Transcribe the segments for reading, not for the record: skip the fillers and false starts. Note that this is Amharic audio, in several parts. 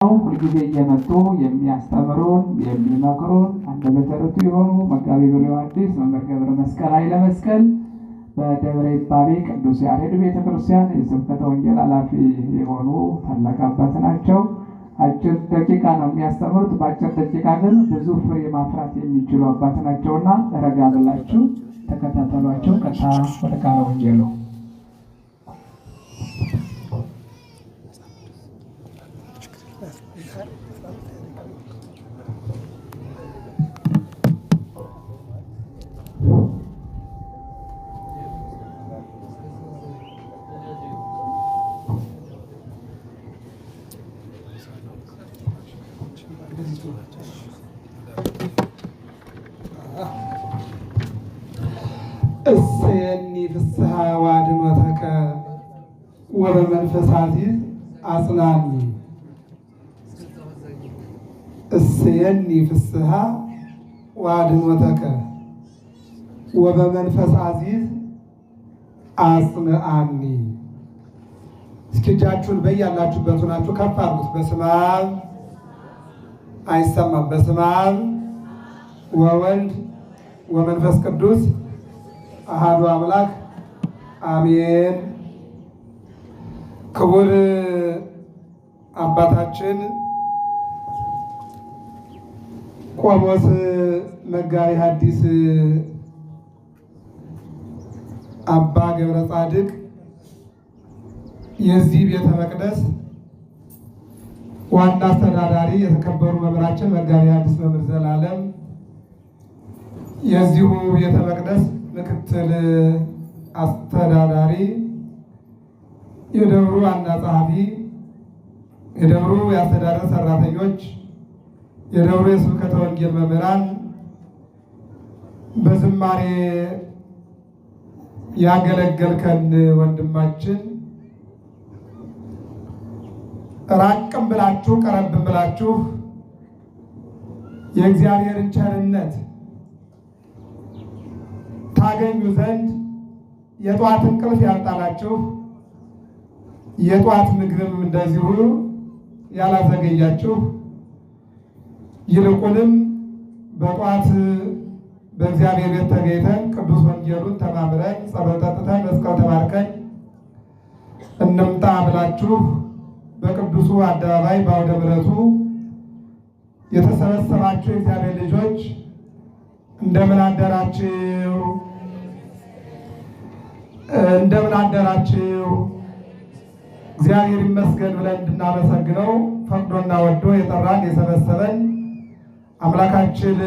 ሁልጊዜ እየመጡ የሚያስተምሩን የሚመክሩን አንደበተ ርቱዕ የሆኑ መጋቤ ብሉይ ሐዲስ መምህር ገብረ መስቀል ኃይለ መስቀል በደብረ ይባቤ ቅዱስ ያሬድ ቤተክርስቲያን የስብከተ ወንጌል ኃላፊ የሆኑ ታላቅ አባት ናቸው። አጭር ደቂቃ ነው የሚያስተምሩት። በአጭር ደቂቃ ግን ብዙ ፍሬ ማፍራት የሚችሉ አባት ናቸውና ረጋ ብላችሁ ተከታተሏቸው። ቀጥታ ወደ ቃለ ወንጌሉ እሰየኒ ፍስሐ ወአድኅኖተከ ወበመንፈሳት አጽናኒ። እሰየኒ ፍስሐ ወአድኅኖተከ ወበመንፈሳት አጽናኒ። እስኪ እጃችሁን በያላችሁበት ሆናችሁ ከፍ አድርጉት። በስመ አብ አይሰማም። በስመ አብ ወወልድ ወመንፈስ ቅዱስ አሐዱ አምላክ አሜን። ክቡር አባታችን ቆሞስ መጋቤ ሐዲስ አባ ገብረ ጻድቅ የዚህ ቤተ መቅደስ ዋና አስተዳዳሪ፣ የተከበሩ መምህራችን መጋቤ ሐዲስ መምህር ዘላለም የዚሁ ቤተ መቅደስ ምክትል አስተዳዳሪ፣ የደብሩ ዋና ጸሐፊ፣ የደብሩ የአስተዳደር ሰራተኞች፣ የደብሩ የስብከተ ወንጌል መምህራን፣ በዝማሬ ያገለገልከን ወንድማችን፣ ራቅም ብላችሁ ቀረብም ብላችሁ የእግዚአብሔርን ቸርነት ታገኙ ዘንድ የጧት እንቅልፍ ያልጣላችሁ የጧት ምግብም እንደዚሁ ያላዘገያችሁ ይልቁንም በጧት በእግዚአብሔር ቤት ተገኝተን ቅዱስ ወንጌሉን ተማምረን ጸበል ጠጥተን መስቀል ተባርከን እንምጣ ብላችሁ በቅዱሱ አደባባይ በአውደ ምሕረቱ የተሰበሰባችሁ የእግዚአብሔር ልጆች እንደምን አደራችሁ? እንደምን አደራችሁ? እግዚአብሔር ይመስገን ብለን እንድናመሰግነው ፈቅዶና ወዶ የጠራን የሰበሰበን አምላካችን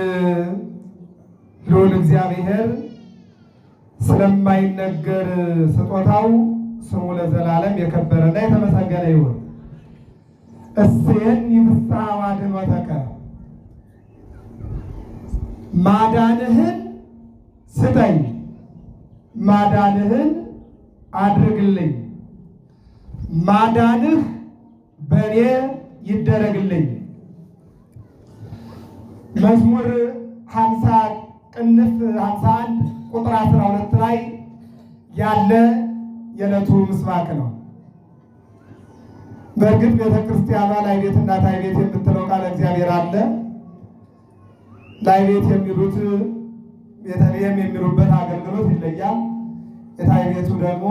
ልዑል እግዚአብሔር ስለማይነገር ስጦታው ስሙ ለዘላለም የከበረና የተመሰገነ ይሁን። እሰየኒ ፍስሐ ወአድኅኖተከ፣ ማዳንህን ስጠኝ፣ ማዳንህን አድርግልኝ፣ ማዳንህ በእኔ ይደረግልኝ። መዝሙር 50 ቅንፍ 51 ቁጥር 12 ላይ ያለ የዕለቱ ምስባክ ነው። በእርግጥ ቤተክርስቲያኗ ላይ ቤትና ታይ ቤት የምትለው ቃለ እግዚአብሔር አለ። ላይ ቤት የሚሉት ቤተልሔም የሚሉበት አገልግሎት ይለያል። የታይ ቤቱ ደግሞ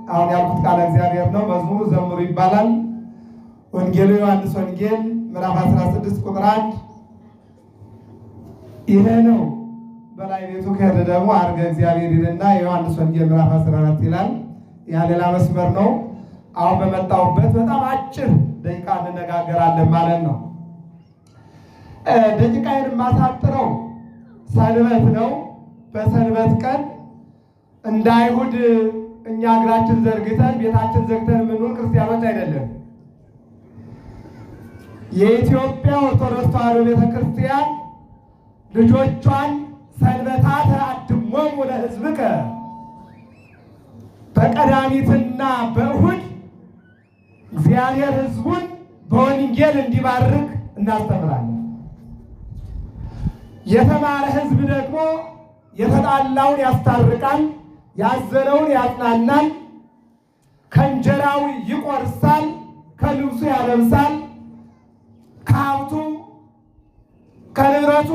አሁን ያልኩት ቃለ እግዚአብሔር ነው። መዝሙሩ ዘምሩ ይባላል። ወንጌሉ ዮሐንስ ወንጌል ምዕራፍ 16 ቁጥር 1 ይሄ ነው። በላይ ቤቱ ከሄደ ደግሞ አርገ እግዚአብሔር ይልና የዮሐንስ ወንጌል ምዕራፍ 14 ይላል። ያ ሌላ መስመር ነው። አሁን በመጣውበት በጣም አጭር ደቂቃ እንነጋገራለን ማለት ነው። ደቂቃዬን የማሳጥረው ሰንበት ነው። በሰንበት ቀን እንደ አይሁድ እኛ እግራችን ዘርግተን ቤታችን ዘግተን የምንውል ክርስቲያኖች አይደለም። የኢትዮጵያ ኦርቶዶክስ ተዋሕዶ ቤተክርስቲያን ልጆቿን ሰንበታተ አድሞሙ ለሕዝብከ በቀዳሚትና በእሁድ እግዚአብሔር ሕዝቡን በወንጌል እንዲባርክ እናስተምራለን። የተማረ ሕዝብ ደግሞ የተጣላውን ያስታርቃል፣ ያዘነውን ያጽናናል፣ ከእንጀራው ይቆርሳል፣ ከልብሱ ያለብሳል፣ ሰንበቱ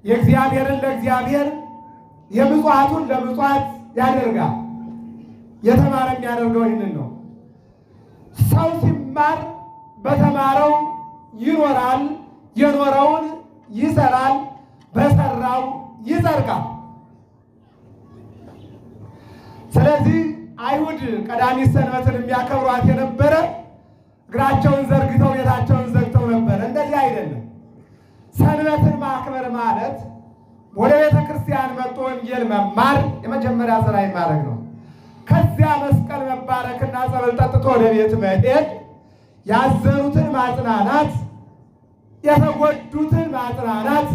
የእግዚአብሔርን ለእግዚአብሔር የምጽዋቱን ለምጽዋት ያደርጋል። የተማረ የሚያደርገው ይህንን ነው። ሰው ሲማር በተማረው ይኖራል፣ የኖረውን ይሰራል፣ በሰራው ይዘርጋል። ስለዚህ አይሁድ ቀዳሚት ሰንበትን የሚያከብሯት የነበረ እግራቸውን ዘርግተው ቤታቸውን ዘግተው ነበር። እንደዚህ አይደለም። ሰንበትን ማክበር ማለት ወደ ቤተ ክርስቲያን መጥቶ ወንጌል መማር የመጀመሪያ ስራ ማድረግ ነው። ከዚያ መስቀል መባረክና ጸበል ጠጥቶ ወደ ቤት መሄድ፣ ያዘኑትን ማጽናናት፣ የተጎዱትን ማጽናናት፣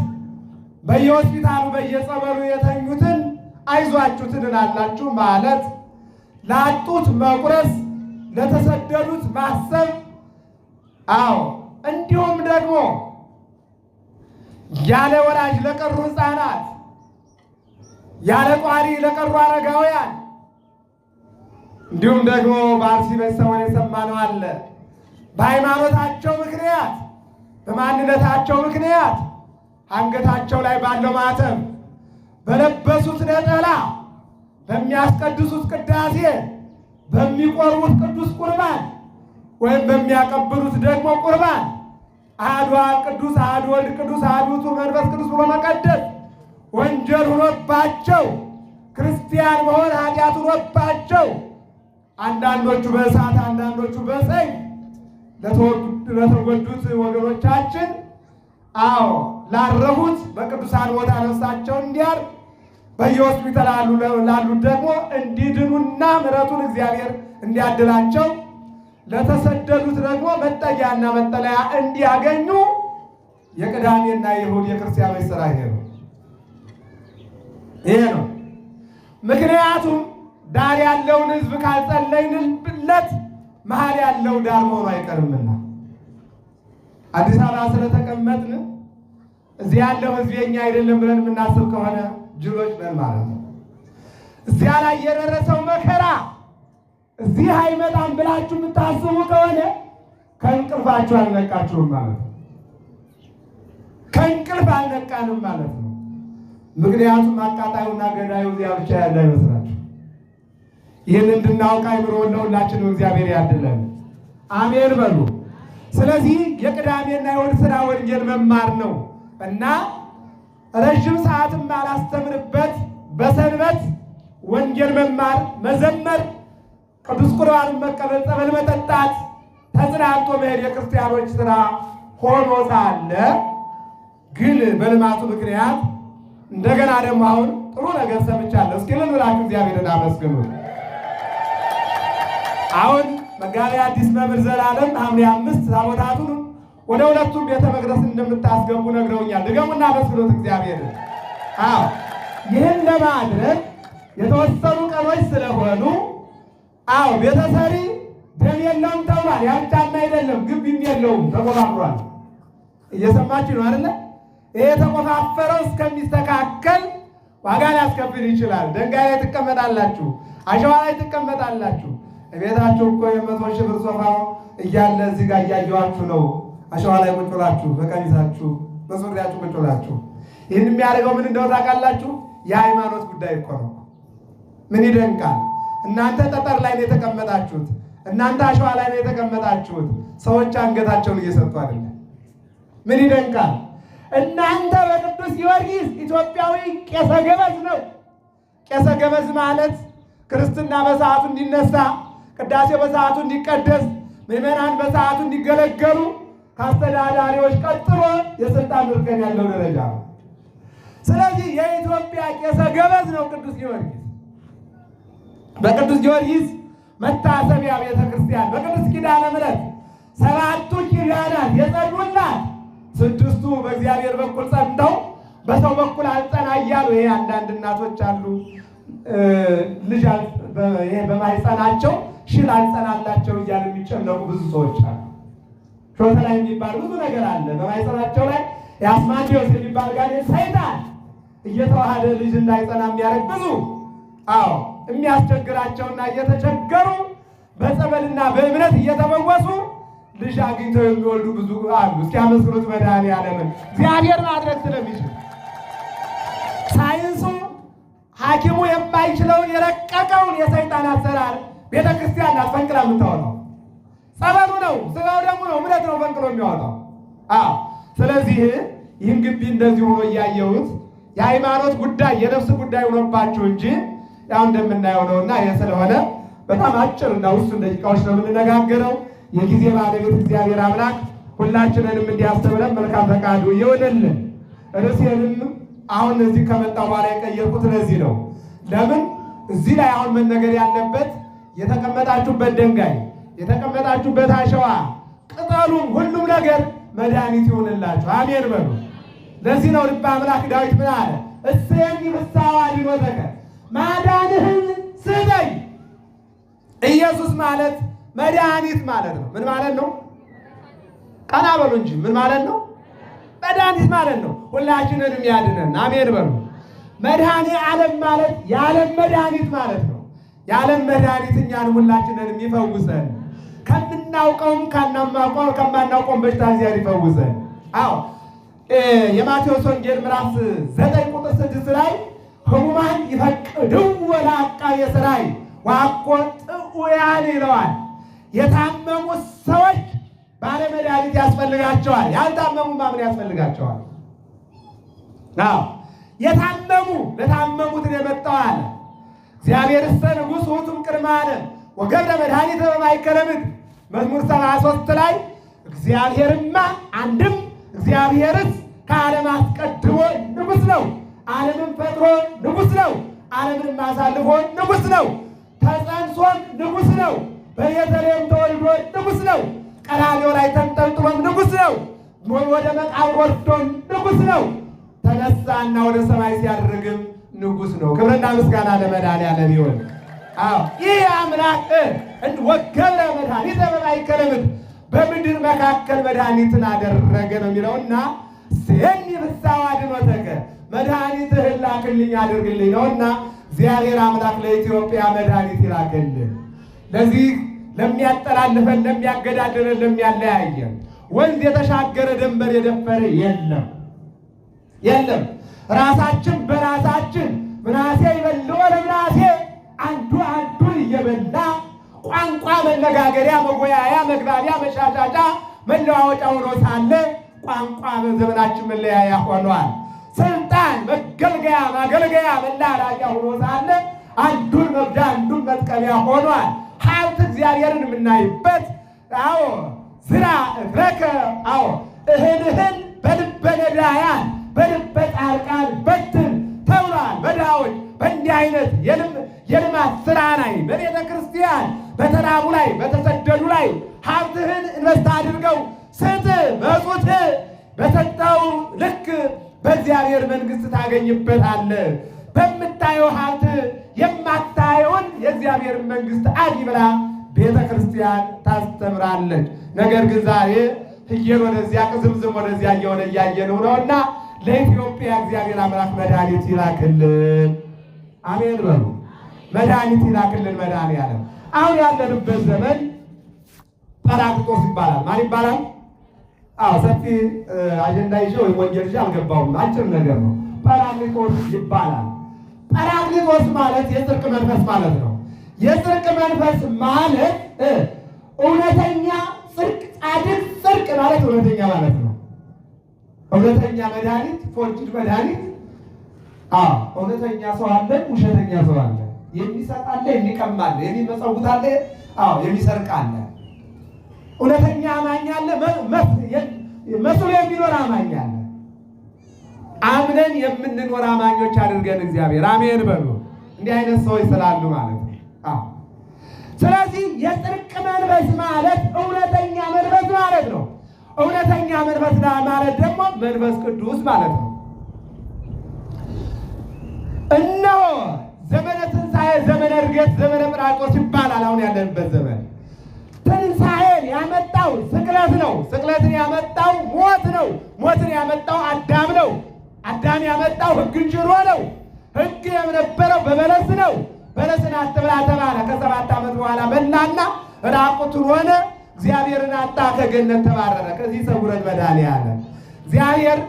በየሆስፒታሉ በየጸበሉ የተኙትን አይዟችሁ ትድናላችሁ ማለት፣ ላጡት መቁረስ፣ ለተሰደዱት ማሰብ። እንዲሁም ደግሞ ያለ ወላጅ ለቀሩ ሕፃናት፣ ያለ ቋሪ ለቀሩ አረጋውያን፣ እንዲሁም ደግሞ በአርሲ ቤተሰቦን የሰማነው አለ። በሃይማኖታቸው ምክንያት በማንነታቸው ምክንያት አንገታቸው ላይ ባለው ማተብ፣ በለበሱት ነጠላ፣ በሚያስቀድሱት ቅዳሴ፣ በሚቆርቡት ቅዱስ ቁርባን ወይም በሚያቀብሉት ደግሞ ቁርባን አሐዱ አብ ቅዱስ፣ አሐዱ ወልድ ቅዱስ፣ አሐዱ ውእቱ መንፈስ ቅዱስ ብሎ መቀደስ ወንጀል ሆኖባቸው ክርስቲያን መሆን ኃጢአት ሆኖባቸው አንዳንዶቹ በእሳት አንዳንዶቹ በሰይፍ ለተጎዱት ወገኖቻችን ላረፉት በቅዱሳን ቦታ ነፍሳቸውን እንዲያር በየሆስፒታል ላሉት ደግሞ እንዲድኑና ምሕረቱን እግዚአብሔር እንዲያድላቸው ለተሰደዱት ደግሞ መጠጊያና መጠለያ እንዲያገኙ የቅዳሜና የእሑድ የክርስቲያኖች ሥራ ይሄ ነው። ምክንያቱም ዳር ያለውን ሕዝብ ካልጸለይንለት መሀል ያለው ዳር መሆኑ አይቀርምና አዲስ አበባ ስለተቀመጥን እዚህ ያለው ሕዝብ የኛ አይደለም ብለን የምናስብ ከሆነ ጅሎች ነን ማለት ነው። እዚያ ላይ የደረሰው መከራ እዚህ አይመጣም ብላችሁ የምታስቡ ከሆነ ከእንቅልፋችሁ አልነቃችሁም ማለት ነው። ከእንቅልፍ አልነቃንም ማለት ነው። ምክንያቱም አቃጣዩና ገዳዩ እዚያ ብቻ ያለ አይመስላችሁ። ይህን እንድናውቅ አይምሮውን ለሁላችንም እግዚአብሔር ያድለን። አሜን በሉ። ስለዚህ የቅዳሜና የእሑድ ሥራ ወንጌል መማር ነው እና ረዥም ሰዓትም አላስተምርበት በሰንበት ወንጌል መማር፣ መዘመር፣ ቅዱስ ቁርባንን መቀበል፣ ጸበል መጠጣት፣ ተጽናንቶ መሄድ የክርስቲያኖች ሥራ ሆኖ ሳለ ግን በልማቱ ምክንያት እንደገና ደግሞ አሁን ጥሩ ነገር ሰምቻለሁ። እስኪ ምን ብላችሁ እግዚአብሔርን አመስግኑ። አሁን መጋቤ ሐዲስ መምህር ዘላለም ሐምሌ 5 ታቦታቱን ወደ ሁለቱም ቤተ መቅደስ እንደምታስገቡ ነግረውኛል። ድገሙና አመስግኑት እግዚአብሔርን። ይህን ለማድረግ የተወሰኑ ቀኖች ስለሆኑ ቤተሰሪ ደም የለውም ተብሏል። ያ ብቻም አይደለም ግቢም የለውም ተቆፋፍሯል። እየሰማችሁ ነው አይደለ? ይሄ የተቆፋፈረው እስከሚስተካከል ዋጋ ሊያስከፍል ይችላል። ድንጋይ ላይ ትቀመጣላችሁ፣ አሸዋ ላይ ትቀመጣላችሁ። ቤታችሁ እኮ የ100 ሺህ ብር ሶፋ እያለ እዚህ ጋር እያየኋችሁ ነው። አሸዋ ላይ ቁጭ ብላችሁ በቀሚሳችሁ በሱሪያችሁ ቁጭ ብላችሁ ይህን የሚያደርገው ምን እንደሆነ ታውቃላችሁ? የሃይማኖት ጉዳይ እኮ ነው። ምን ይደንቃል? እናንተ ጠጠር ላይ ነው የተቀመጣችሁት፣ እናንተ አሸዋ ላይ ነው የተቀመጣችሁት። ሰዎች አንገታቸውን እየሰጡ አይደለም። ምን ይደንቃል? እናንተ በቅዱስ ጊዮርጊስ ኢትዮጵያዊ ቄሰ ገበዝ ነው። ቄሰ ገበዝ ማለት ክርስትና በሰዓቱ እንዲነሳ፣ ቅዳሴ በሰዓቱ እንዲቀደስ፣ ምዕመናን በሰዓቱ እንዲገለገሉ ከአስተዳዳሪዎች ቀጥሎ የስልጣን እርከን ያለው ደረጃ ነው። ስለዚህ የኢትዮጵያ ቄሰ ገበዝ ነው ቅዱስ ጊዮርጊስ። በቅዱስ ጊዮርጊስ መታሰቢያ ቤተ ክርስቲያን በቅዱስ ኪዳነ ምሕረት 7ቱ ኪዳናት የጸኑላት 6ቱ በእግዚአብሔር በኩል ጸንተው በሰው በኩል አልጸና እያሉ ይሄ አንዳንድ እናቶች አሉ ልጅ በማይጸናቸው ሽል አልጸናላቸው እያሉ የሚጨነቁ ብዙ ሰዎች አሉ። ሾተ ላይ የሚባል ብዙ ነገር አለ። በማይጸናቸው ላይ የአስማንዲዮስ የሚባል ጋር ሰይጣን እየተዋሃደ ልጅ እንዳይጸና የሚያደርግ ብዙ የሚያስቸግራቸውና እየተቸገሩ በጸበልና በእምነት እየተፈወሱ ልጅ አግኝተው የሚወልዱ ብዙ አሉ። እስኪ አመስግኑት መድኃኒዓለምን እግዚአብሔር ማድረግ ስለሚችል። ሳይንሱ ሐኪሙ የማይችለውን የረቀቀውን የሰይጣን አሰራር ቤተ ክርስቲያን ናት ፈንቅላ የምታወጣው። ጸበሉ ነው፣ ስጋው ደግሞ ነው፣ እምነት ነው ፈንቅሎ የሚያወጣው። ስለዚህ ይህን ግቢ እንደዚህ ሆኖ እያየሁት የሃይማኖት ጉዳይ የነፍስ ጉዳይ ሆኖባችሁ እንጂ ያው እንደምናየው ነውና ይህ ስለሆነ በጣም አጭር እና ውስን ደቂቃዎች ነው የምንነጋገረው። የጊዜ ባለቤት እግዚአብሔር አምላክ ሁላችንንም እንዲያስተምረን መልካም ፈቃዱ ይሆንልን። ርዕሴንም አሁን እዚህ ከመጣሁ በኋላ የቀየርኩት ለዚህ ነው። ለምን እዚህ ላይ አሁን መነገር ያለበት የተቀመጣችሁበት ድንጋይ፣ የተቀመጣችሁበት አሸዋ፣ ቅጠሉም ሁሉም ነገር መድኃኒት ይሆንላችሁ። አሜን በሉ። ለዚህ ነው ልበ አምላክ ዳዊት ምን አለ? እሰየኒ ፍስሐ ወአድኅኖተከ፣ ማዳንህን ስጠኝ። ኢየሱስ ማለት መድኃኒት ማለት ነው። ምን ማለት ነው? ቀና በሉ እንጂ ምን ማለት ነው? መድኃኒት ማለት ነው። ሁላችንንም ያድነን። አሜን በሉ። መድኃኔ ዓለም ማለት የዓለም መድኃኒት ማለት ነው። የዓለም መድኃኒት እኛን ሁላችንንም ይፈውሰን። ከምናውቀውም ከማናውቀውም በሽታ እግዚአብሔር ይፈውሰን። አዎ የማቴዎስ ወንጌል ምዕራፍ 9 ቁጥር 6 ላይ ሕሙማን ይፈቅድዎ ለዐቃቤ ሥራይ ወአኮ ጥዑያን ይለዋል። የታመሙ ሰዎች ባለመድኃኒት ያስፈልጋቸዋል። ያልታመሙ ማምን ያስፈልጋቸዋል? አዎ የታመሙ ለታመሙትን የመጣው አለ እግዚአብሔርሰ ንጉሥ ውእቱም ቅድመ ዓለም ወገብረ መድኃኒተ በማእከለ ምድር። መዝሙር 73 ላይ እግዚአብሔርማ አንድም እግዚአብሔርስ ከዓለም አስቀድሞ ንጉሥ ነው፣ ዓለምን ፈጥሮ ንጉሥ ነው፣ ዓለምን አሳልፎ ንጉሥ ነው፣ ተጸንሶም ንጉሥ ነው፣ በቤተልሔም ተወልዶ ንጉሥ ነው፣ ቀራንዮ ላይ ተንጠልጥሎም ንጉሥ ነው፣ ወደ መቃብር ወርዶም ንጉሥ ነው፣ ተነሳና ወደ ሰማይ ሲያደርግም ንጉሥ ነው። ክብርና ምስጋና ለመድኃኒዓለም ይሁን። አዎ ይህ አምላክ ወገብረ መድኃኒተ በማእከለ ምድር፣ በምድር መካከል መድኃኒትን አደረገ ነው የሚለውና እሰየኒ ፍስሐ ወአድኅኖተከ፣ መድኃኒትህን ላክልኝ አድርግልኝ ነውና እግዚአብሔር አምላክ ለኢትዮጵያ መድኃኒት ይላክልን። ለዚህ ለሚያጠላልፈን፣ ለሚያገዳድረን፣ ለሚያለያየን ወንዝ የተሻገረ ድንበር የደፈረ የለም። ራሳችን በራሳችን ምናሴ ይበልዖ ለምናሴ፣ አንዱ አንዱን እየበላ ቋንቋ መነጋገሪያ፣ መጎያያ፣ መግባቢያ፣ መሻሻጫ፣ መለዋወጫ ሆኖ ሳለ ቋንቋ በዘመናችን መለያያ ሆኗል። ስልጣን መገልገያ፣ ማገልገያ፣ መላላቂያ ሆኖ ሳለ አንዱን መብዳ አንዱን መጥቀሚያ ሆኗል። ሀብት እግዚአብሔርን የምናይበት አዎ ዝራ እግረከ አዎ እህልህን በልበ ነዳያን በልበ ጻድቃን በትን ተብሏል። በድሃዎች በእንዲህ አይነት የልማት ስራ ላይ በቤተ ክርስቲያን በተራቡ ላይ በተሰደዱ ላይ ሀብትህን ኢንቨስት አድርገው ስጥ በጹት በሰጠው ልክ በእግዚአብሔር መንግሥት ታገኝበታለህ። በምታየው ሀብት የማታየውን የእግዚአብሔር መንግሥት አድይ ብላ ቤተ ክርስቲያን ታስተምራለች። ነገር ግን ዛሬ ህየን ወደዚያ ቅዝምዝም ወደዚያ እየሆነ እያየነው ነውና ለኢትዮጵያ እግዚአብሔር አምላክ መድኃኒት ይላክልን። አሜን በሉ። መድኃኒት ይላክልን መድኃኒዓለም። አሁን ያለንበት ዘመን ጰራቅሊጦስ ይባላል። ማን ይባላል? ሰፊ አጀንዳ ይዤ ወይም ወንጌል ይዤ አልገባሁም። አጭር ነገር ነው። ጰራቅሊጦስ ይባላል። ጰራቅሊጦስ ማለት የጽድቅ መንፈስ ማለት ነው። የጽድቅ መንፈስ ማለት እውነተኛ ጽድቅ፣ ጻድቅ ጽድቅ ማለት እውነተኛ ማለት ነው። እውነተኛ መድኃኒት፣ ፎርጅድ መድኃኒት። እውነተኛ ሰው አለ፣ ውሸተኛ ሰው አለ። የሚሰጥ አለ፣ የሚቀማ አለ፣ የሚመጸውት አለ፣ የሚሰርቅ አለ። እውነተኛ አማኝ አለ፣ መስሎ የሚኖር አማኝ አለ። አምነን የምንኖር አማኞች አድርገን እግዚአብሔር አሜን በሉ። እንዲህ አይነት ሰዎች ስላሉ ማለት ነው። ስለዚህ የጽድቅ መንፈስ ማለት እውነተኛ መንፈስ ማለት ነው። እውነተኛ መንፈስ ማለት ደግሞ መንፈስ ቅዱስ ማለት ነው። እነሆ ዘመነ ትንሣኤ፣ ዘመነ ዕርገት፣ ዘመነ ጰራቅሊጦስ ይባላል። አሁን ያለንበት ዘመን ትንሣኤን ያመጣው ስቅለት ነው። ስቅለትን ያመጣው ሞት ነው። ሞትን ያመጣው አዳም ነው። አዳም ያመጣው ሕግን ሽሮ ነው። ሕግ የነበረው በበለስ ነው። በለስን አትብላ ተባለ። ከ7 ዓመት በኋላ በላና ራቁቱን ሆነ። እግዚአብሔርን አጣ፣ ከገነት ተባረረ። ከዚህ ሰውረን መድኃኒዓለም እግዚአብሔር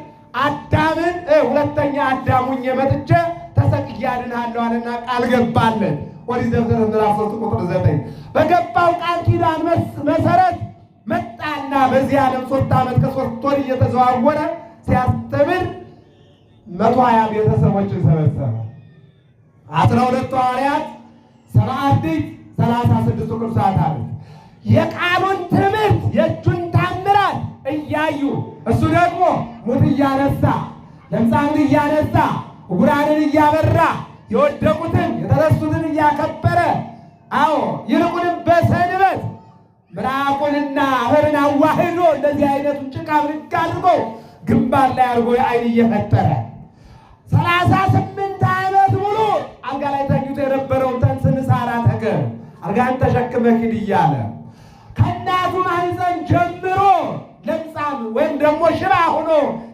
አዳምን ሁለተኛ አዳም ሆኜ መጥቼ ተሰቅዬ አድንሃለሁ አለና ቃል ገባለት። ኦሪት ዘፍጥረት ምዕራፍ 3 ቁጥር 9 በገባው ቃል ኪዳን መሰረት መጣና በዚህ ዓለም 3 ዓመት ከ3 ወር እየተዘዋወረ ሲያስተምር 120 ቤተሰቦችን ሰበሰበ። 12 ሐዋርያት፣ 7 አርድእት፣ 36 ቅዱሳት አሉ። የቃሉን ትምህርት የእጁን ታምራት እያዩ እሱ ደግሞ ሙት እያነሳ ለምጻምን እያነሳ ዕውራንን እያበራ የወደቁትን የተረሱትን እያከበረ አዎ ይልቁንም በሰንበት ምራቁንና አፈርን አዋህዶ እንደዚህ አይነቱን ጭቃ ብድግ አድርጎ ግንባር ላይ አድርጎ አይን እየፈጠረ 38 ዓመት ሙሉ አልጋ ላይ ተኝቶ የነበረውን ተንስንሳራ ተገር አልጋን ተሸክመህ ሂድ እያለ ከእናቱ ማህፀን ጀምሮ ለምጻም ወይም ደግሞ ሽባ ሆኖ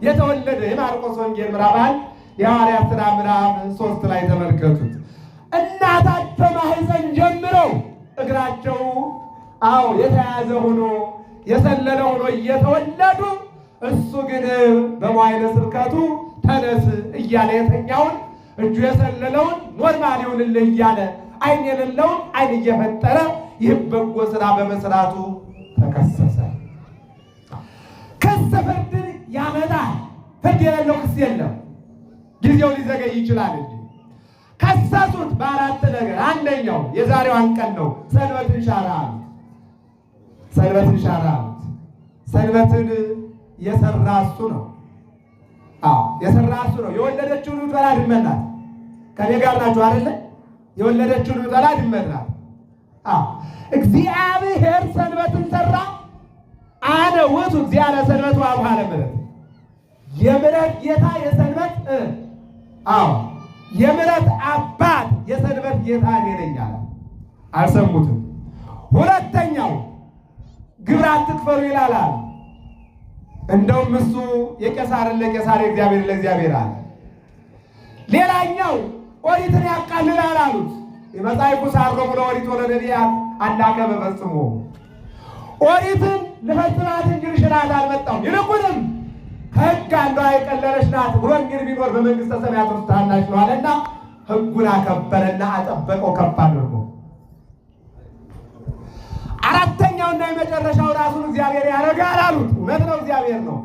የተወለደ የማርቆስ ወንጌል ምዕራፍ 1 የሐዋርያት ሥራ ምዕራፍ 3 ላይ ተመልከቱት። እናታቸው ማህፀን ጀምረው እግራቸው አዎ የተያዘ ሆኖ የሰለለ ሆኖ እየተወለዱ እሱ ግን በመዋዕለ ስብከቱ ተነስ እያለ የተኛውን እጁ የሰለለውን ኖርማል ይሁንልህ እያለ አይን የሌለውን አይን እየፈጠረ ይህ በጎ ስራ በመስራቱ ተከሰሰ። ክስ ፍርድን ያመጣል። ፍርድ የሌለው ክስ የለም። ጊዜው ሊዘገይ ይችላል እንጂ ከሰሱት በአራት ነገር። አንደኛው የዛሬዋን ቀን ነው። ሰንበትን ሻረ አሉት። ሰንበትን ሻረ አሉት። ሰንበትን የሰራ እሱ ነው። አዎ የሰራ እሱ ነው። የወለደችውን ብትበላ ድመት ናት። ከኔ ጋር ናችሁ አይደለ? የወለደችውን ብትበላ ድመት ናት። አዎ እግዚአብሔር ሰንበትን ሰራ። አነ ውእቱ እግዚአብሔር ሰንበት ወአቡኃ ለምሕረት። የምሕረት ጌታ የሰንበት አዎ የምሕረት አባት የሰንበት ጌታ እኔ ነኝ አለ። አልሰሙትም። ሁለተኛው ግብር አትክፈሉ ይላል። እንደውም እሱ የቄሳርን ለቄሳር የእግዚአብሔር ለእግዚአብሔር አለ። ሌላኛው ኦሪትን ያቃልላል አሉት። የመጻሕፍቱ ሳሮሙ ለኦሪት ወለነቢያት አላከ በፈጽሞ ኦሪትን ልፈጽማት እንጂ ልሽራት አልመጣሁም፣ ይልቁንም ሕግ አንዷ የቀለለች ናት ብሎ እንግዲህ ቢኖር በመንግሥተ ሰማያት ውስጥ ታናሽ ነው አለና ሕጉን አከበረና አጠበቀው ከፍ አድርጎ። አራተኛውና የመጨረሻው ራሱን እግዚአብሔር ያደርጋል አሉት። እውነት ነው፣ እግዚአብሔር ነው፣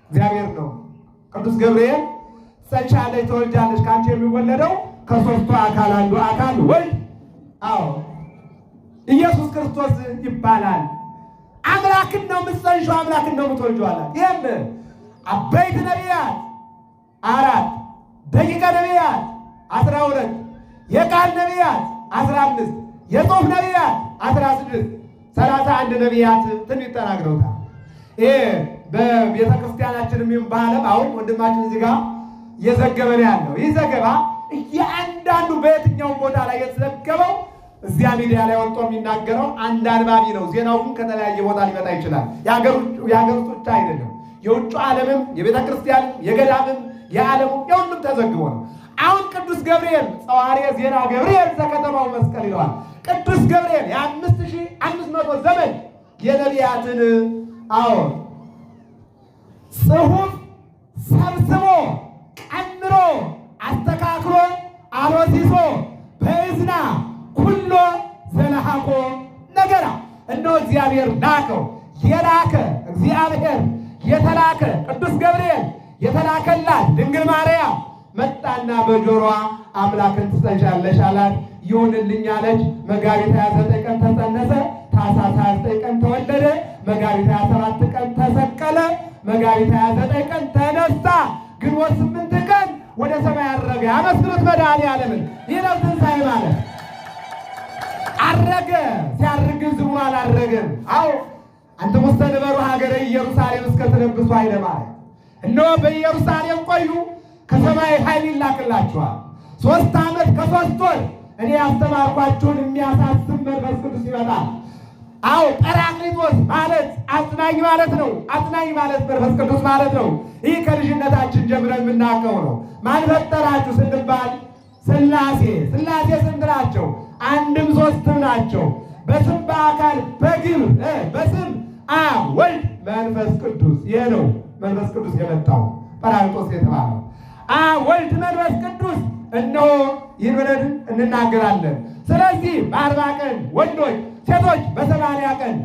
እግዚአብሔር ነው። ቅዱስ ገብርኤል ትጸንሻለሽ፣ ትወልጃለሽ፣ ከአንቺ የሚወለደው ከሦስቱ አካል አንዱ አካል ወልድ አዎ ኢየሱስ ክርስቶስ ይባላል። አምላክን ነው የምትጸንሺው፣ አምላክን ነው የምትወልጂው አላት። ይህም አበይት ነቢያት 4፣ ደቂቀ ነቢያት 12፣ የቃል ነቢያት 15፣ የጽሑፍ ነቢያት 16፣ 31 ነቢያት ትንቢት ተናግረውታል። ይሄ በቤተ ክርስቲያናችንም ይሁን በዓለም አሁን ወንድማችን እዚህ ጋር እየዘገበ ነው ያለው። ይህ ዘገባ እያንዳንዱ በየትኛውም ቦታ ላይ የተዘገበው እዚያ ሚዲያ ላይ ወጥቶ የሚናገረው አንድ አንባቢ ነው። ዜናውን ከተለያየ ቦታ ሊመጣ ይችላል። የሀገር ውስጥ ብቻ አይደለም፣ የውጭ ዓለምም የቤተ ክርስቲያንም የገዳምም የዓለሙም የሁሉም ተዘግቦ ነው። አሁን ቅዱስ ገብርኤል ጸዋርየ ዜና ገብርኤል ዘከተማው መስቀል ይለዋል። ቅዱስ ገብርኤል የ5500 ዘመን የነቢያትን አዎ ጽሑፍ ሰብስቦ ቀምሮ አስተካክሎ አሮሲሶ በእዝና ኩሎ ዘለሃኮ ነገራ እነሆ እግዚአብሔር ላከው። የላከ እግዚአብሔር የተላከ ቅዱስ ገብርኤል የተላከላት ድንግል ማርያም መጣና በጆሮዋ አምላክን ትጸንሻለሽ አላት። ይሁንልኝ አለች። መጋቢት 29 ቀን ተጸነሰ። ታኅሳስ 29 ቀን ተወለደ። መጋቢት 27 ቀን ተሰቀለ። መጋቢት 29 ቀን ተነሳ። ግንቦት 8 ቀን ወደ ሰማይ አረገ። አመስግኑት መድኃኒዓለምን። ይህ ነው ትንሣኤ ማለት። አረገ። ሲያርግ ዝም ብሎ አላረገም። አዎ አንተ ሙስተንበሩ ሀገረ ኢየሩሳሌም እስከ ትለብሱ ኃይለ ማርያም። እነሆ በኢየሩሳሌም ቆዩ፣ ከሰማይ ኃይል ይላክላችኋል። 3 ዓመት ከ3 ወር እኔ ያስተማርኳችሁን የሚያሳስብ መንፈስ ቅዱስ ይመጣል። አዎ ጰራቅሊጦስ ማለት አጽናኝ ማለት ነው። አጽናኝ ማለት መንፈስ ቅዱስ ማለት ነው። ይህ ከልጅነታችን ጀምረን የምናውቀው ነው። ማን ፈጠራችሁ ስንባል ሥላሴ። ሥላሴ ስንት ናቸው? አንድም ሦስትም ናቸው። በስም በአካል በግብር በስም አብ ወልድ መንፈስ ቅዱስ። ይሄ ነው መንፈስ ቅዱስ የመጣው ጰራቅሊጦስ የተባለው አብ ወልድ መንፈስ ቅዱስ። እነሆ ይህን ብለን እንናገራለን። ስለዚህ በ40 ቀን ወንዶች ሴቶች በ80 ቀን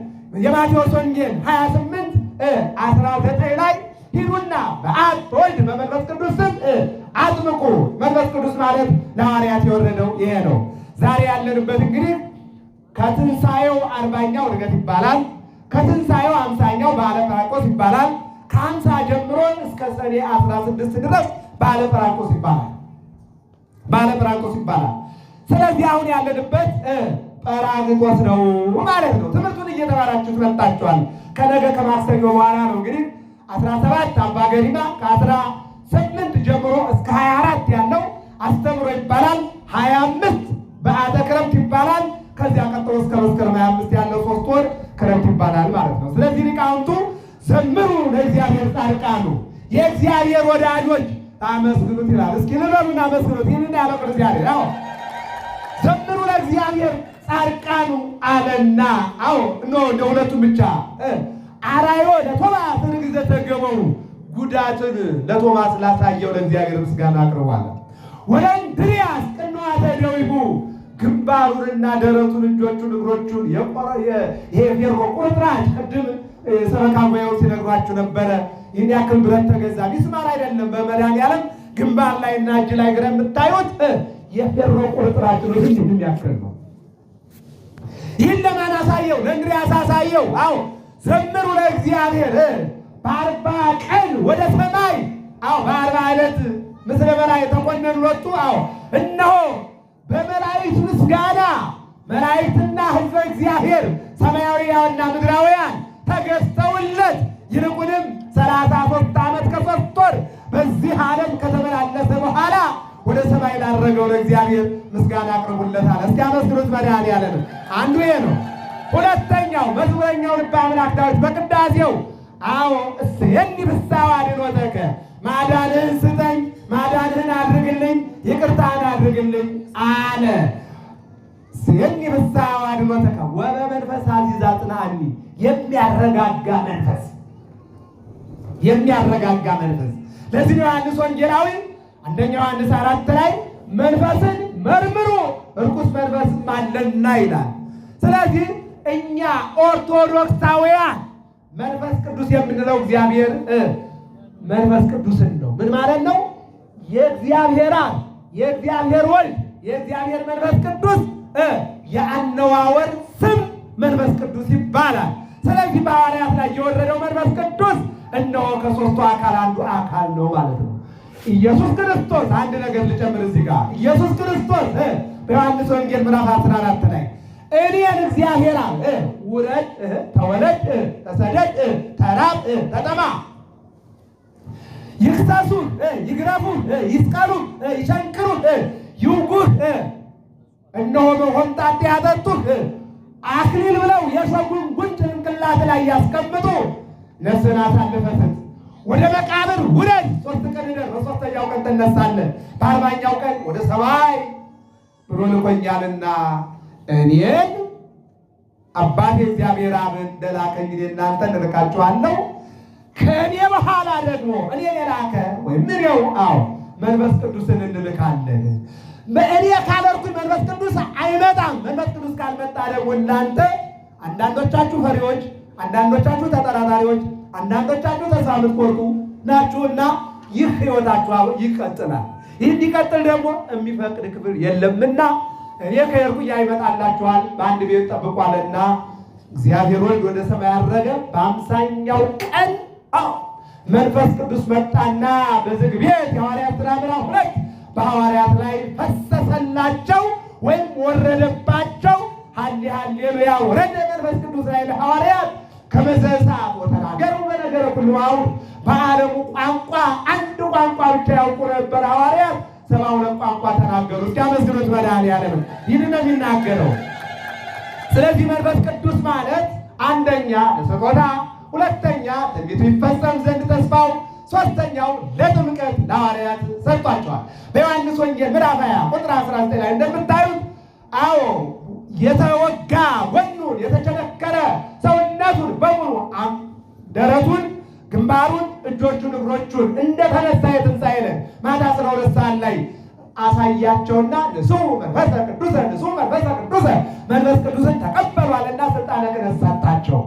የማቴዎስ ወንጌል 28:19 ላይ ሂዱና በአብ በወልድ በመንፈስ ቅዱስ ስም አጥምቁ። መንፈስ ቅዱስ ማለት ለሐዋርያት የወረደው ይሄ ነው። ዛሬ ያለንበት እንግዲህ ከትንሣኤው 40ኛው ዕርገት ይባላል። ከትንሣኤው 50ኛው በዓለ ጰራቅሊጦስ ይባላል። ከ50 ጀምሮ እስከ ሰኔ 16 ድረስ በዓለ ጰራቅሊጦስ ይባላል። በዓለ ጰራቅሊጦስ ይባላል። ስለዚህ አሁን ያለንበት ጰራቅሊጦስ ነው ማለት ነው። ትምህርቱን እየተማራችሁ ትመጣችኋል። ከነገ ከማክሰኞ በኋላ ነው እንግዲህ 17 አባ ገሪማ ከ18 ጀምሮ እስከ 24 ያለው አስተምሮ ይባላል። 25 በዓተ ክረምት ይባላል። ከዚያ ቀጥሎ እስከ መስከረም 25 ያለው 3 ወር ክረምት ይባላል ማለት ነው። ስለዚህ ሊቃውንቱ ዘምሩ ለእግዚአብሔር ጻድቃኑ የእግዚአብሔር ወዳጆች አመስግኑት ይላል። እስኪ ንበሉና አመስግኑት። ይህንን ያለው ቅዱስ ያሬድ ዘምሩ ለእግዚአብሔር ጻድቃኑ አለና። እንደ ሁለቱም ብቻ አራዮ ለቶማስ ርግዘ ተገበሩ ጉዳትን ለቶማስ ላሳየው ለእግዚአብሔር ምስጋና አቅርቧል። ወለእንድርያስ ቅንዋተ ደዊሁ ግንባሩንና ደረቱን እጆቹን እግሮቹን የፌሮ ቁርጥራጭ ቅድም ሰበካ ጉባኤው ሲነግሯችሁ ነበረ። ይህን ያክል ብረት ተገዛ። ሚስማር አይደለም። በመድኃኒዓለም ግንባር ላይ እና እጅ ላይ ግረ የምታዩት የፌሮ ቁርጥራጭ ነው። ይህን ያክል ነው። ይህን ለማን አሳየው? ለእንድርያስ አሳየው። ዘምሩ ለእግዚአብሔር በ40 ቀን ወደ ሰማይ በ40 ዕለት ምስለ መላእክት ተኮነኑ ወጡ። እነሆ በመላእክት ምስጋና መላእክትና ሕዝበ እግዚአብሔር ሰማያውያንና ምድራውያን ተገዝተውለት ይልቁንም 33 ዓመት ከ3 ወር በዚህ ዓለም ከተመላለሰ በኋላ ወደ ሰማይ ላረገው ለእግዚአብሔር ምስጋና አቅርቡለታል። እስኪ አመስግኑት መድኃኒዓለም። አንዱ ይሄ ነው። ሁለተኛው መዝሙረኛው ልበ አምላክ ዳዊት በቅዳሴው እሴኒ ፍስሐ አድኅኖተከ ማዳንህን ስጠኝ፣ ማዳንህን አድርግልኝ፣ ይቅርታህን አድርግልኝ አለ። እሴኒ ፍስሐ አድኅኖተከ ወበመንፈስ ኀዚዝ አጽንዓኒ የሚያረጋጋ መንፈስ፣ የሚያረጋጋ መንፈስ። ለዚህ ዮሐንስ ወንጌላዊ 1 ዮሐንስ 4 ላይ መንፈስን መርምሩ ርኩስ መንፈስም አለና ይላል። ስለዚህ እኛ ኦርቶዶክሳውያን መንፈስ ቅዱስ የምንለው እግዚአብሔር መንፈስ ቅዱስን ነው። ምን ማለት ነው? የእግዚአብሔር አብ፣ የእግዚአብሔር ወልድ፣ የእግዚአብሔር መንፈስ ቅዱስ የአነዋወር ስም መንፈስ ቅዱስ ይባላል። ስለዚህ በሐዋርያት ላይ የወረደው መንፈስ ቅዱስ እነሆ ከሦስቱ አካል አንዱ አካል ነው ማለት ነው። ኢየሱስ ክርስቶስ አንድ ነገር ልጨምር እዚህ ጋር ኢየሱስ ክርስቶስ በዮሐንስ ወንጌል ምዕራፍ 14 ላይ እኔን እግዚአብሔር አብ ውረድ፣ ተወለድ፣ ተሰደድ፣ ተራብ፣ ተጠማ፣ ይክሰሱህ፣ ይግረፉህ፣ ይስቀሉህ፣ ይሸንክሩህ፣ ይውጉህ፣ እነሆ በሆምጣጤ ያጠጡህ፣ አክሊል ብለው የሾጉን ጉንጭ ጭንቅላት ላይ ያስቀምጡ፣ ነፍስህን አሳልፈህ ስጥ፣ ወደ መቃብር ውረድ፣ 3 ቀን እደር፣ በ3ኛው ቀን ትነሳለህ፣ በ40ኛው ቀን ወደ ሰማይ ብሎ ልኮኛልና እኔን አባቴ እግዚአብሔር አብ እንደላከኝ እኔ እናንተን እልካችኋለሁ። ከእኔ በኋላ ደግሞ እኔን የላከ ወይም እኔው መንፈስ ቅዱስን እንልካለን። እኔ ካለርኩኝ መንፈስ ቅዱስ አይመጣም። መንፈስ ቅዱስ ካልመጣ ደግሞ እናንተ አንዳንዶቻችሁ ፈሪዎች፣ አንዳንዶቻችሁ ተጠራጣሪዎች፣ አንዳንዶቻችሁ ተስፋ የምትቆርጡ ናችሁና ይህ ሕይወታችሁ ይቀጥላል። ይህ እንዲቀጥል ደግሞ የሚፈቅድ ክፍል የለምና እኔ ከሄድኩኝ ይመጣላችኋል። በአንድ ቤት ጠብቋልና እግዚአብሔር ወልድ ወደ ሰማይ ያረገ በ50ኛው ቀን መንፈስ ቅዱስ መጣና በዝግ ቤት የሐዋርያት ሥራ ምዕራፍ 2 በሐዋርያት ላይ ፈሰሰላቸው ወይም ወረደባቸው። ሃሌሉያ ወረደ መንፈስ ቅዱስ ላይ ለሐዋርያት ከመ ዘእሳት ወተናገሩ በነገረ ኩሉ አውድ። በዓለሙ ቋንቋ አንድ ቋንቋ ብቻ ያውቁ ነበር ሐዋርያት 72 ቋንቋ ተናገሩ። እስኪ አመስግኑት መድኃኒዓለም። ይህን ነው የሚናገረው። ስለዚህ መንፈስ ቅዱስ ማለት አንደኛ ለስጦታ፣ ሁለተኛ ትንቢቱ ይፈጸም ዘንድ ተስፋው፣ ሶስተኛው ለጥምቀት ለሐዋርያት ሰጥቷቸዋል። በዮሐንስ ወንጌል ምዕራፍ 20 ቁጥር 19 ላይ እንደምታዩት የተወጋ ጎኑን የተቸነከረ ሰውነቱን በሙሉ ደረቱን፣ ግንባሩን፣ እጆቹን፣ እግሮቹን እንደተነሳ የትንሣኤ ዕለት ማታ 12 ሰዓት ላይ አሳያቸውና ንሱ መንፈሰ ቅዱሰ ንሱ መንፈሰ ቅዱሰ መንፈስ ቅዱስን ተቀበሏልና ስልጣነ ክህነት ሰጣቸው።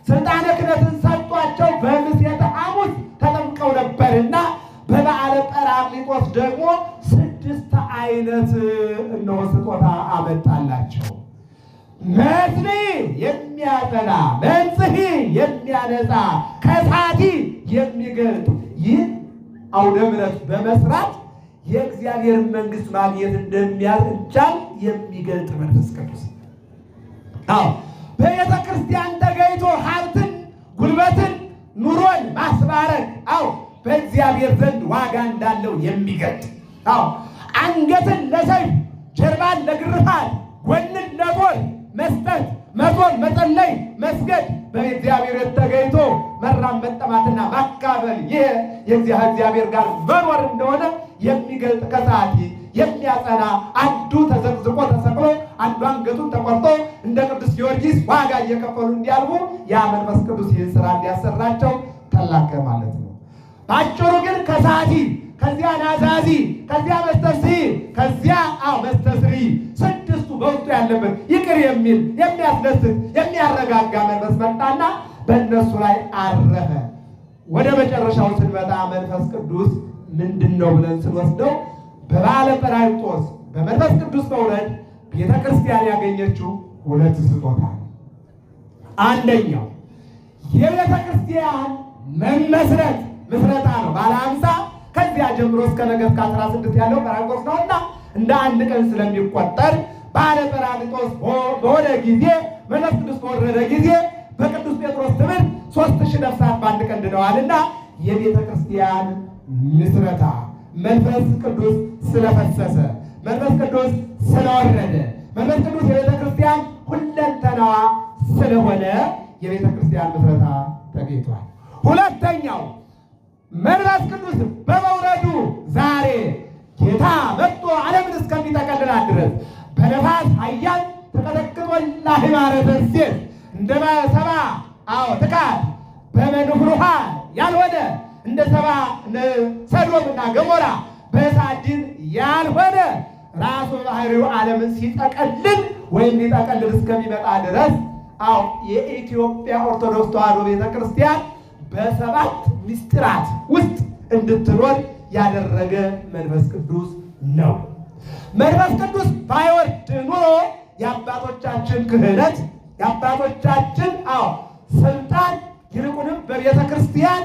ስልጣነ ክህነትን ሰጧቸው። በምሴተ ሐሙስ ተጠምቀው ነበርና በበዓለ ጰራቅሊጦስ ደግሞ 6 አይነት እነሆ ስጦታ አመጣላቸው። መጽኒ የሚያጸና፣ መንጽሒ የሚያነጻ፣ ከሳቲ የሚገልጥ ይህ አውደ ምሕረት በመስራት የእግዚአብሔር መንግሥት ማግኘት እንደሚያስችል የሚገልጥ መንፈስ ቅዱስ። በቤተ ክርስቲያን ተገኝቶ ሀብትን፣ ጉልበትን፣ ኑሮን ማስባረክ በእግዚአብሔር ዘንድ ዋጋ እንዳለው የሚገልጥ አንገትን ለሰይፍ፣ ጀርባን ለግርፋት፣ ጎንን ለጦር መስጠት፣ መጾም፣ መጸለይ፣ መስገድ በእግዚአብሔር ተገኝቶ መራም መጠማትና ማካፈል ይህ የእግዚአብሔር ጋር መኖር እንደሆነ የሚገልጥ ከሰዓቲ የሚያጸና አንዱ ተዘቅዝቆ ተሰቅሎ አንዱ አንገቱን ተቆርጦ እንደ ቅዱስ ጊዮርጊስ ዋጋ እየከፈሉ እንዲያልፉ ያ መንፈስ ቅዱስ ይህን ስራ እንዲያሰራቸው ተላከ ማለት ነው። በአጭሩ ግን ከሰዓቲ፣ ከዚያ ናዛዚ፣ ከዚያ መስተስሪ፣ ከዚያ መስተስሪ 6ቱ በውስጡ ያለበት ይቅር የሚል የሚያስደስት የሚያረጋጋ መንፈስ መጣና በእነሱ ላይ አረፈ። ወደ መጨረሻው ስንመጣ መንፈስ ቅዱስ ምንድን ነው ብለን ስንወስደው በበዓለ ጰራቅሊጦስ በመንፈስ ቅዱስ መውረድ ቤተ ክርስቲያን ያገኘችው 2 ስጦታ ነው። አንደኛው የቤተ ክርስቲያን መመስረት ምስረታ ነው። ባለ 50 ከዚያ ጀምሮ እስከ ነገ እስከ 16 ያለው ጰራቅሊጦስ ነውና እንደ አንድ ቀን ስለሚቆጠር በዓለ ጰራቅሊጦስ በሆነ ጊዜ መንፈስ ቅዱስ በወረደ ጊዜ በቅዱስ ጴጥሮስ ትምህርት 3000 ነፍሳት በአንድ ቀን ድነዋልና የቤተ ክርስቲያን ምስረታ መንፈስ ቅዱስ ስለፈሰሰ፣ መንፈስ ቅዱስ ስለወረደ፣ መንፈስ ቅዱስ የቤተ ክርስቲያን ሁለንተናዋ ስለሆነ የቤተ ክርስቲያን ምስረታ ተገኝቷል። ሁለተኛው መንፈስ ቅዱስ በመውረዱ ዛሬ ጌታ መጥቶ ዓለምን እስከሚጠቀልላት ድረስ በነፋስ ኃያል ተቀጠቅጦላ ሂማረተ ሴት እንደ ሰባ ትካት በመንፍር ውሃ ያልሆነ እንደ ሰዶምና ገሞራ በእሳት ዲን ያልሆነ ራሱ ባህሪው ዓለምን ሲጠቀልል ወይም ሊጠቀልል እስከሚመጣ ድረስ የኢትዮጵያ ኦርቶዶክስ ተዋሕዶ ቤተክርስቲያን በ7 ምስጢራት ውስጥ እንድትኖር ያደረገ መንፈስ ቅዱስ ነው። መንፈስ ቅዱስ ባይወርድ ኑሮ የአባቶቻችን ክህነት የአባቶቻችን ስልጣን ይልቁንም በቤተ ክርስቲያን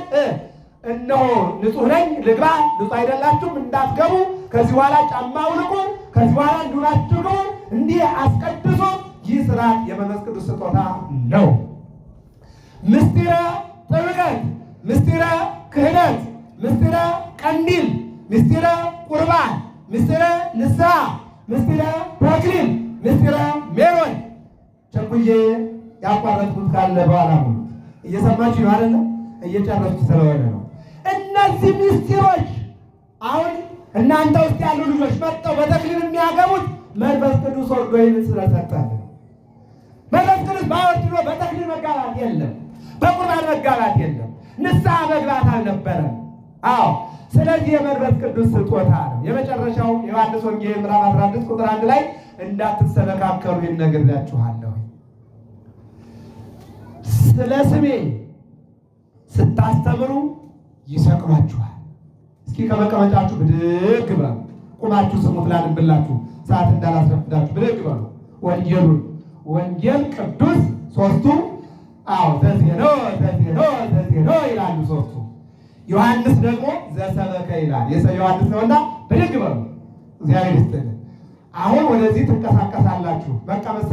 እነሆ ንጹሕ ነኝ ልግባ፣ ንጹሕ አይደላችሁም እንዳትገቡ፣ ከዚህ በኋላ ጫማ አውልቁ፣ ከዚህ በኋላ እንዱናችሁ ግቡ፣ እንዲህ አስቀድሶ ይህ ስርዓት የመንፈስ ቅዱስ ስጦታ ነው። ምስጢረ ጥምቀት፣ ምስጢረ ክህነት፣ ምስጢረ ቀንዲል፣ ምስጢረ ቁርባን፣ ምስጢረ ንስሐ፣ ምስጢረ ተክሊል፣ ምስጢረ ሜሮን ቸኩዬ ያቋረጥኩት ካለ በኋላ ሙሉ እየሰማችሁ አይደለ? እየጨረስኩ ስለሆነ ነው። እነዚህ ምስጢሮች አሁን እናንተ ውስጥ ያሉ ልጆች መጥተው በተክሊል የሚያገቡት መንፈስ ቅዱስ ወርዶ ይህንን ስለሰጠ ነው። መንፈስ ቅዱስ ባይወርድ ኖሮ በተክሊል መጋባት የለም፣ በቁርባን መጋባት የለም፣ ንስሐ መግባት አልነበረም። ስለዚህ የመንፈስ ቅዱስ ስጦታ ነው። የመጨረሻው ዮሐንስ ወንጌል ምዕራፍ 16 ቁጥር 1 ላይ እንዳትሰነካከሉ ይነግራችኋለሁ፣ ስለ ስሜ ስታስተምሩ ይሰቅሏችኋል። እስኪ ከመቀመጫችሁ ብድግ በሉ፣ ቁማችሁ ስሙት ላንብላችሁ፣ ሰዓት እንዳላስረፍዳችሁ ብድግ በሉ። ወንጌል ቅዱስ 3ቱ ዘዜኖ ይላሉ 3ቱ። ዮሐንስ ደግሞ ዘሰበከ ይላል። ዮሐንስ ነውና ብድግ በሉ። እግዚአብሔር ይስጥልን። አሁን ወደዚህ ትንቀሳቀሳላችሁ። መቀመጥ